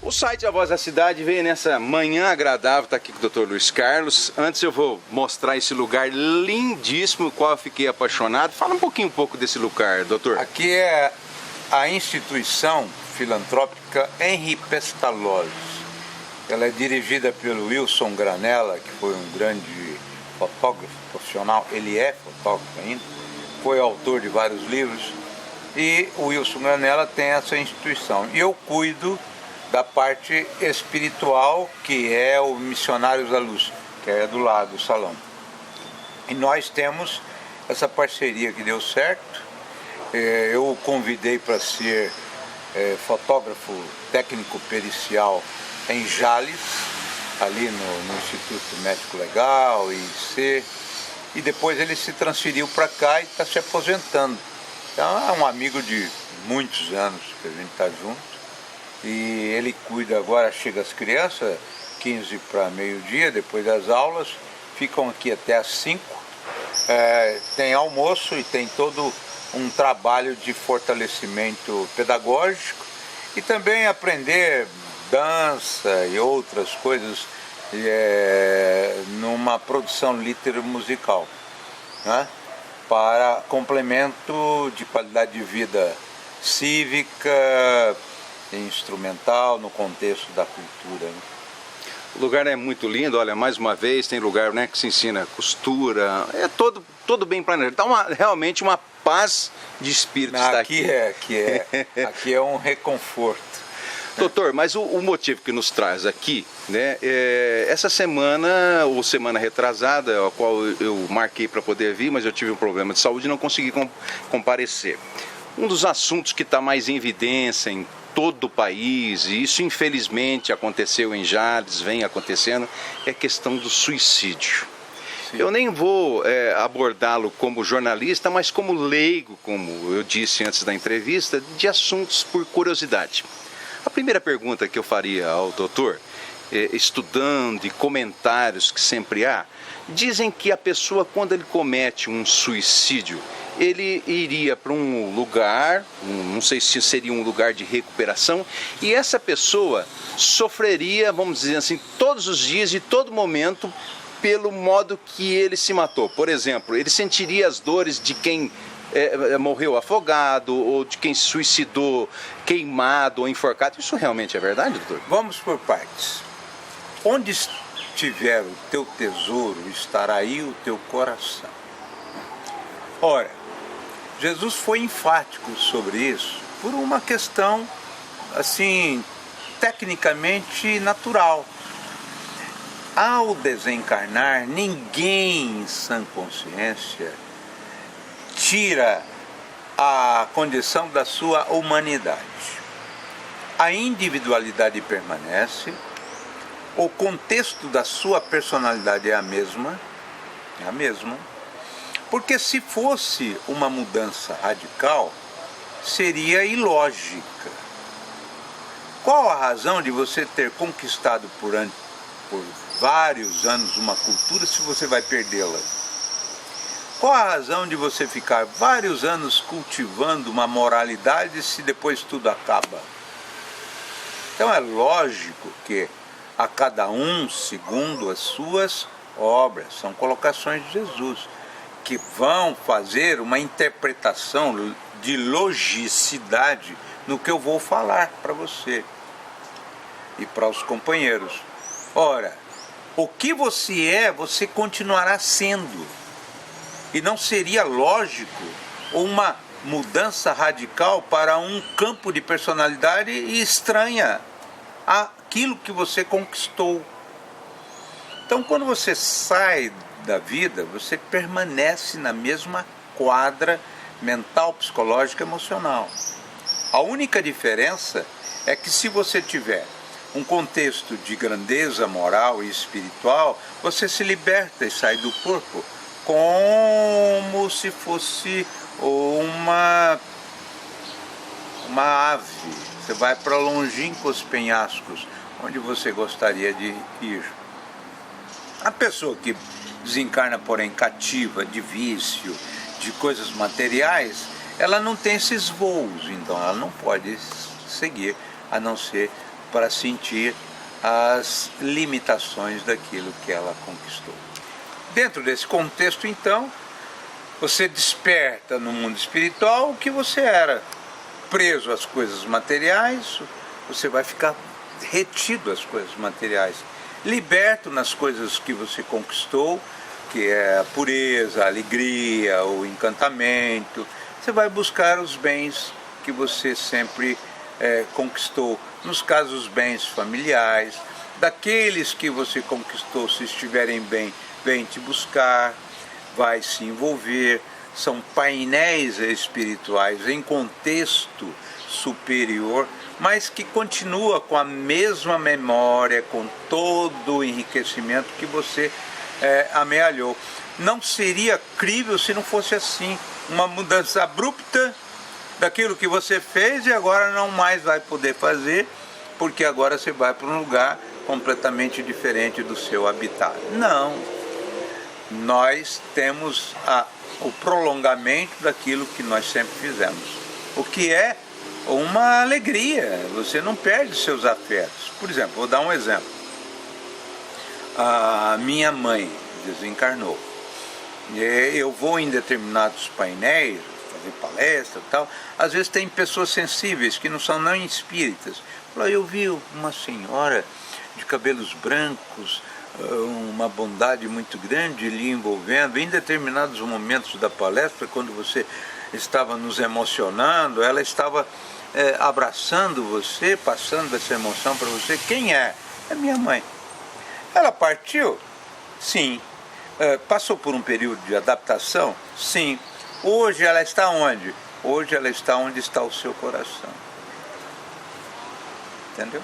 O site A Voz da Cidade veio nessa manhã agradável, está aqui com o Dr. Luiz Carlos. Antes eu vou mostrar esse lugar lindíssimo, qual eu fiquei apaixonado. Fala um pouco desse lugar, doutor. Aqui é a instituição filantrópica Henri Pestalozzi. Ela é dirigida pelo Wilson Granella, que foi um grande fotógrafo profissional. Ele é fotógrafo ainda, foi autor de vários livros. E o Wilson Granella tem essa instituição. E eu cuido da parte espiritual, que é o Missionários da Luz, que é do lado do salão. E nós temos essa parceria que deu certo. Eu o convidei para ser fotógrafo técnico pericial em Jales, ali no Instituto Médico Legal, IC, e depois ele se transferiu para cá e está se aposentando. Então é um amigo de muitos anos que a gente está junto. E ele cuida agora, chega as crianças, 15 para meio-dia, depois das aulas, ficam aqui até às 5. Tem almoço e tem todo um trabalho de fortalecimento pedagógico e também aprender dança e outras coisas numa produção litero-musical, né? Para complemento de qualidade de vida cívica, instrumental, no contexto da cultura, né? O lugar é muito lindo, olha, mais uma vez, tem lugar, né, que se ensina costura, é todo bem planejado. Dá realmente uma paz de espírito estar aqui. Aqui é um reconforto. Doutor, mas o motivo que nos traz aqui, né, essa semana, ou semana retrasada, a qual eu marquei para poder vir, mas eu tive um problema de saúde e não consegui comparecer. Um dos assuntos que está mais em evidência em todo o país, e isso infelizmente aconteceu em Jales, vem acontecendo, é a questão do suicídio. Sim. Eu nem vou abordá-lo como jornalista, mas como leigo, como eu disse antes da entrevista, de assuntos por curiosidade. A primeira pergunta que eu faria ao doutor, estudando e comentários que sempre há, dizem que a pessoa, quando ele comete um suicídio, ele iria para um lugar, não sei se seria um lugar de recuperação, e essa pessoa sofreria, vamos dizer assim, todos os dias e todo momento pelo modo que ele se matou. Por exemplo, ele sentiria as dores de quem morreu afogado ou de quem se suicidou queimado ou enforcado. Isso realmente é verdade, doutor? Vamos por partes. Onde estiver o teu tesouro, estará aí o teu coração. Ora, Jesus foi enfático sobre isso por uma questão, assim, tecnicamente natural. Ao desencarnar, ninguém em sã consciência tira a condição da sua humanidade. A individualidade permanece, o contexto da sua personalidade é a mesma, porque se fosse uma mudança radical, seria ilógica. Qual a razão de você ter conquistado por vários anos uma cultura se você vai perdê-la? Qual a razão de você ficar vários anos cultivando uma moralidade se depois tudo acaba? Então é lógico que a cada um segundo as suas obras, são colocações de Jesus, que vão fazer uma interpretação de logicidade no que eu vou falar para você e para os companheiros. Ora, o que você é, você continuará sendo. E não seria lógico uma mudança radical para um campo de personalidade estranha àquilo que você conquistou. Então, quando você sai da vida, você permanece na mesma quadra mental, psicológica e emocional. A única diferença é que se você tiver um contexto de grandeza moral e espiritual, você se liberta e sai do corpo como se fosse uma ave. Você vai para longínquos penhascos, onde você gostaria de ir. A pessoa que desencarna, porém, cativa de vício, de coisas materiais, ela não tem esses voos, então ela não pode seguir, a não ser para sentir as limitações daquilo que ela conquistou. Dentro desse contexto, então, você desperta no mundo espiritual o que você era. Preso às coisas materiais, você vai ficar retido às coisas materiais. Liberto nas coisas que você conquistou, que é a pureza, a alegria, o encantamento. Você vai buscar os bens que você sempre conquistou. Nos casos, os bens familiares, daqueles que você conquistou, se estiverem bem, vem te buscar, vai se envolver. São painéis espirituais em contexto superior, mas que continua com a mesma memória, com todo o enriquecimento que você amealhou. Não seria crível se não fosse assim, uma mudança abrupta daquilo que você fez e agora não mais vai poder fazer, porque agora você vai para um lugar completamente diferente do seu habitat. Não, nós temos o prolongamento daquilo que nós sempre fizemos, o que é uma alegria. Você não perde seus afetos. Por exemplo, vou dar um exemplo. A minha mãe desencarnou. Eu vou em determinados painéis, fazer palestra e tal. Às vezes tem pessoas sensíveis que não são nem espíritas. Eu vi uma senhora de cabelos brancos, uma bondade muito grande lhe envolvendo. Em determinados momentos da palestra, quando você estava nos emocionando, ela estava abraçando você, passando essa emoção para você. Quem é? É minha mãe. Ela partiu? Sim. Passou por um período de adaptação? Sim. Hoje ela está onde? Hoje ela está onde está o seu coração. Entendeu?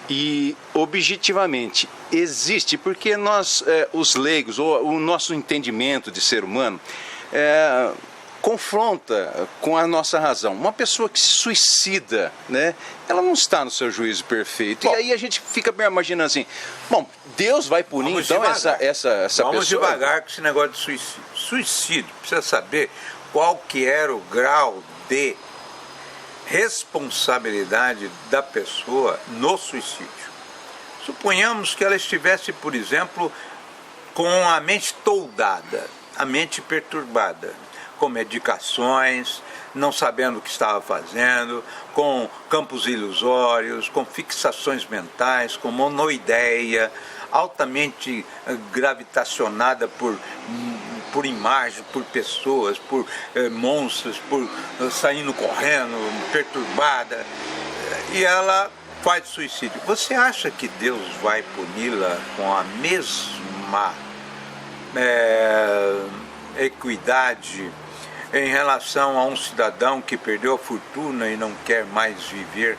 E objetivamente existe, porque nós, os leigos, ou o nosso entendimento de ser humano, confronta com a nossa razão. Uma pessoa que se suicida, né, ela não está no seu juízo perfeito. Bom, e aí a gente fica imaginando assim, bom, Deus vai punir então essa pessoa? Vamos devagar com esse negócio de suicídio. Suicídio, precisa saber qual que era o grau de responsabilidade da pessoa no suicídio. Suponhamos que ela estivesse, por exemplo, com a mente toldada, a mente perturbada, com medicações, não sabendo o que estava fazendo, com campos ilusórios, com fixações mentais, com monoideia, altamente gravitacionada por imagem, por pessoas, por monstros, por saindo correndo, perturbada, e ela faz suicídio. Você acha que Deus vai puni-la com a mesma equidade em relação a um cidadão que perdeu a fortuna e não quer mais viver,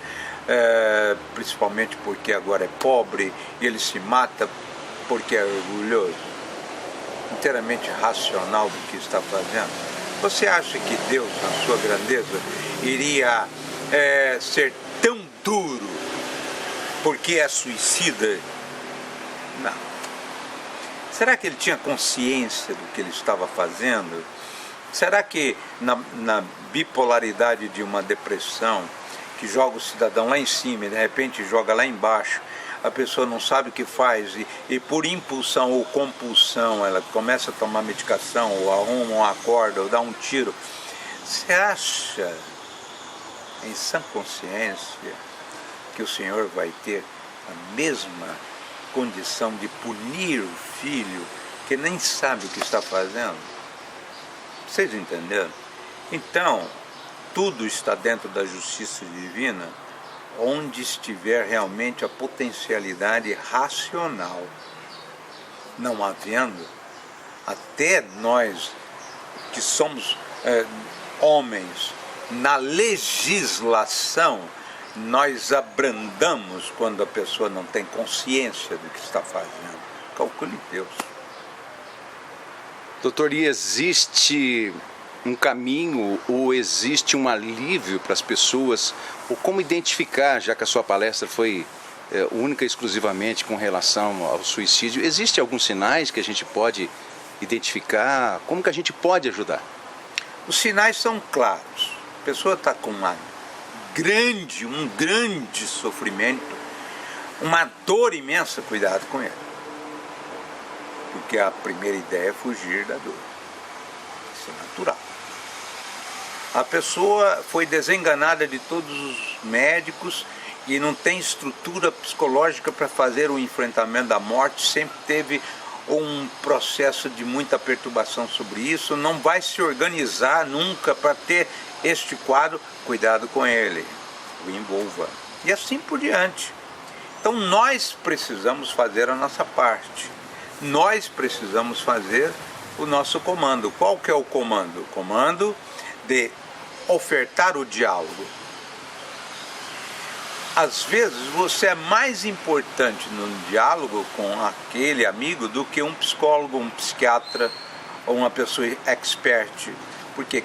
principalmente porque agora é pobre, e ele se mata porque é orgulhoso? Inteiramente racional do que está fazendo. Você acha que Deus, na sua grandeza, iria ser tão duro porque é suicida? Não. Será que ele tinha consciência do que ele estava fazendo? Será que na bipolaridade de uma depressão, que joga o cidadão lá em cima e de repente joga lá embaixo, a pessoa não sabe o que faz e por impulsão ou compulsão ela começa a tomar medicação, ou arruma uma corda, ou dá um tiro? Você acha, em sã consciência, que o Senhor vai ter a mesma condição de punir o filho que nem sabe o que está fazendo? Vocês entenderam? Então, tudo está dentro da justiça divina, onde estiver realmente a potencialidade racional. Não havendo, até nós que somos homens, na legislação, nós abrandamos quando a pessoa não tem consciência do que está fazendo. Calcule Deus. Doutor, e existe um caminho ou existe um alívio para as pessoas? Ou como identificar, já que a sua palestra foi única e exclusivamente com relação ao suicídio, existem alguns sinais que a gente pode identificar? Como que a gente pode ajudar? Os sinais são claros. A pessoa está com uma um grande sofrimento, uma dor imensa, cuidado com ele. Porque a primeira ideia é fugir da dor. Isso é natural. A pessoa foi desenganada de todos os médicos e não tem estrutura psicológica para fazer o enfrentamento da morte, sempre teve um processo de muita perturbação sobre isso, não vai se organizar nunca para ter este quadro, cuidado com ele, o envolva. E assim por diante. Então nós precisamos fazer a nossa parte. Nós precisamos fazer o nosso comando. Qual que é o comando? O comando de ofertar o diálogo. Às vezes você é mais importante no diálogo com aquele amigo do que um psicólogo, um psiquiatra ou uma pessoa expert, porque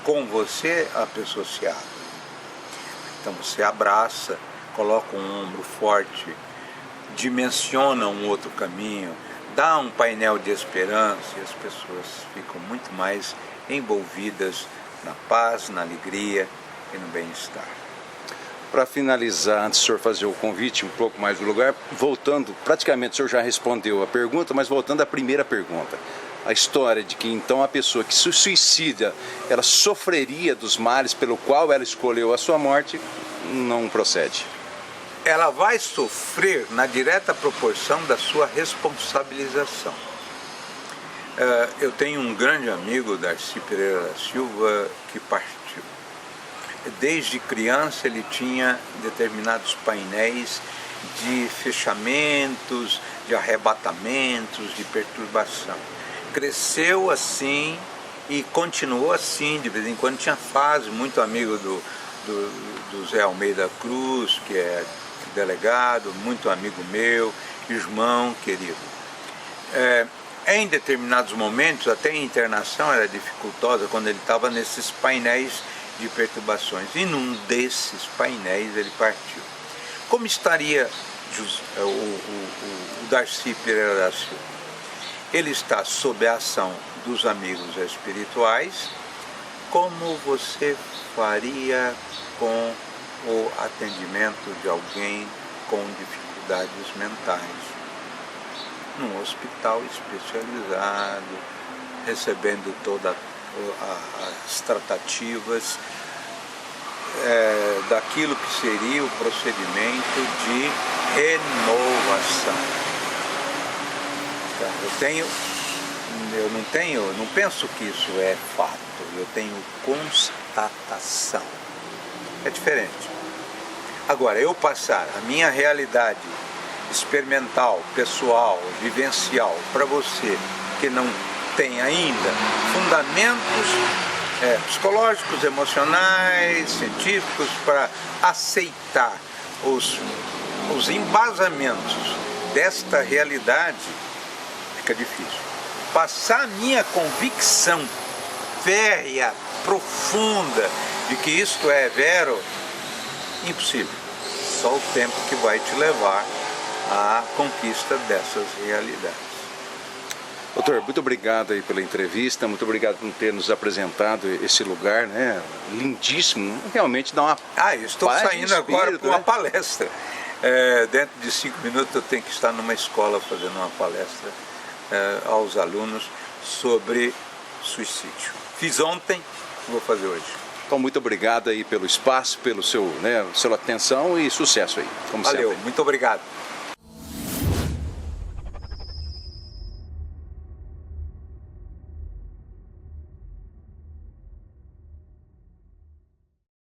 com você a pessoa se abre. Então você abraça, coloca um ombro forte, dimensiona um outro caminho, dá um painel de esperança e as pessoas ficam muito mais envolvidas na paz, na alegria e no bem-estar. Para finalizar, antes do senhor fazer o convite um pouco mais do lugar, voltando, praticamente o senhor já respondeu a pergunta, mas voltando à primeira pergunta. A história de que então a pessoa que se suicida, ela sofreria dos males pelo qual ela escolheu a sua morte, não procede. Ela vai sofrer na direta proporção da sua responsabilização. Eu tenho um grande amigo, Darcy Pereira da Silva, que partiu. Desde criança ele tinha determinados painéis de fechamentos, de arrebatamentos, de perturbação. Cresceu assim e continuou assim, de vez em quando tinha fase, muito amigo do Zé Almeida Cruz, que é delegado, muito amigo meu, irmão querido. Em determinados momentos, até a internação era dificultosa quando ele estava nesses painéis de perturbações. E num desses painéis ele partiu. Como estaria o Darcy Pereira da Silva? Ele está sob a ação dos amigos espirituais. Como você faria com o atendimento de alguém com dificuldades mentais? Num hospital especializado, recebendo todas as tratativas daquilo que seria o procedimento de renovação. Eu não penso que isso é fato, eu tenho constatação. É diferente. Agora, eu passar a minha realidade experimental, pessoal, vivencial, para você que não tem ainda fundamentos psicológicos, emocionais, científicos para aceitar os embasamentos desta realidade, fica difícil. Passar a minha convicção férrea, profunda, de que isto é vero, impossível. Só o tempo que vai te levar à conquista dessas realidades. Doutor, muito obrigado aí pela entrevista, muito obrigado por ter nos apresentado esse lugar, né? Lindíssimo, realmente dá uma eu estou saindo agora para uma palestra. Dentro de 5 minutos eu tenho que estar numa escola fazendo uma palestra aos alunos sobre suicídio. Fiz ontem, vou fazer hoje. Então, muito obrigado aí pelo espaço, pelo sua atenção e sucesso aí, como Valeu, sempre. muito obrigado.